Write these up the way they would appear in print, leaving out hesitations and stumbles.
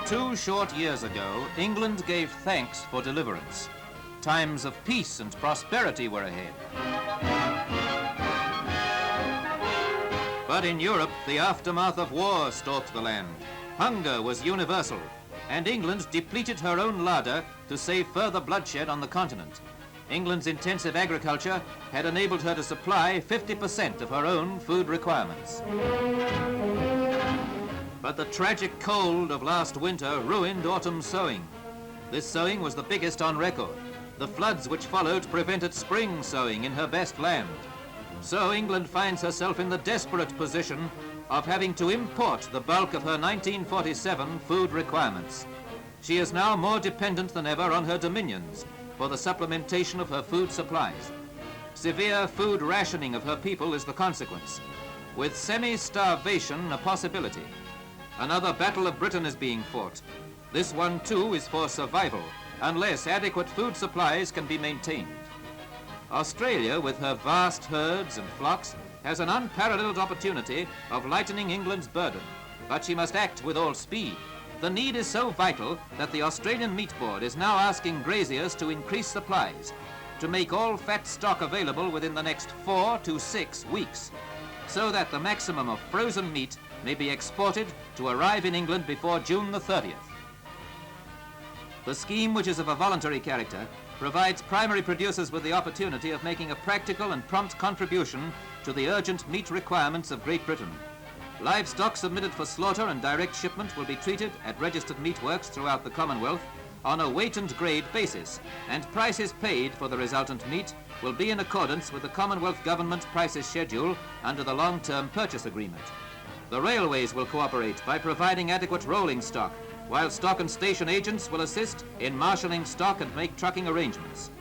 2 short years ago, England gave thanks for deliverance. Times of peace and prosperity were ahead. But in Europe, the aftermath of war stalked the land. Hunger was universal, and England depleted her own larder to save further bloodshed on the continent. England's intensive agriculture had enabled her to supply 50% of her own food requirements. But the tragic cold of last winter ruined autumn sowing. This sowing was the biggest on record. The floods which followed prevented spring sowing in her best land. So England finds herself in the desperate position of having to import the bulk of her 1947 food requirements. She is now more dependent than ever on her dominions for the supplementation of her food supplies. Severe food rationing of her people is the consequence, with semi-starvation a possibility. Another battle of Britain is being fought. This one too is for survival, unless adequate food supplies can be maintained. Australia, with her vast herds and flocks, has an unparalleled opportunity of lightening England's burden, but she must act with all speed. The need is so vital that the Australian Meat Board is now asking graziers to increase supplies, to make all fat stock available within the next 4 to 6 weeks, so that the maximum of frozen meat may be exported to arrive in England before June the 30th. The scheme, which is of a voluntary character, provides primary producers with the opportunity of making a practical and prompt contribution to the urgent meat requirements of Great Britain. Livestock submitted for slaughter and direct shipment will be treated at registered meat works throughout the Commonwealth on a weight and grade basis, and prices paid for the resultant meat will be in accordance with the Commonwealth Government prices schedule under the long-term purchase agreement. The railways will cooperate by providing adequate rolling stock, while stock and station agents will assist in marshalling stock and make trucking arrangements.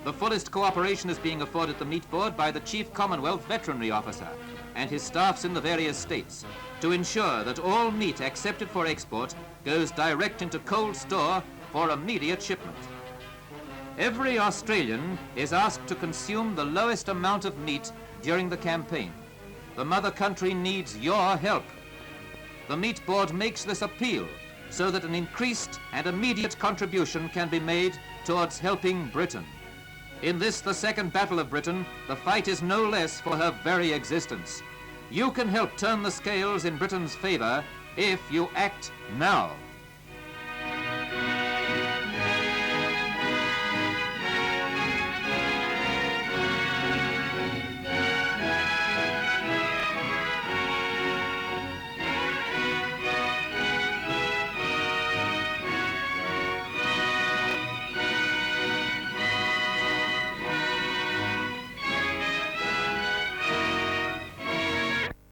The fullest cooperation is being afforded the Meat Board by the Chief Commonwealth Veterinary Officer and his staffs in the various states to ensure that all meat accepted for export goes direct into cold store for immediate shipment. Every Australian is asked to consume the lowest amount of meat during the campaign. The mother country needs your help. The Meat Board makes this appeal so that an increased and immediate contribution can be made towards helping Britain. In this, the second battle of Britain, the fight is no less for her very existence. You can help turn the scales in Britain's favor if you act now.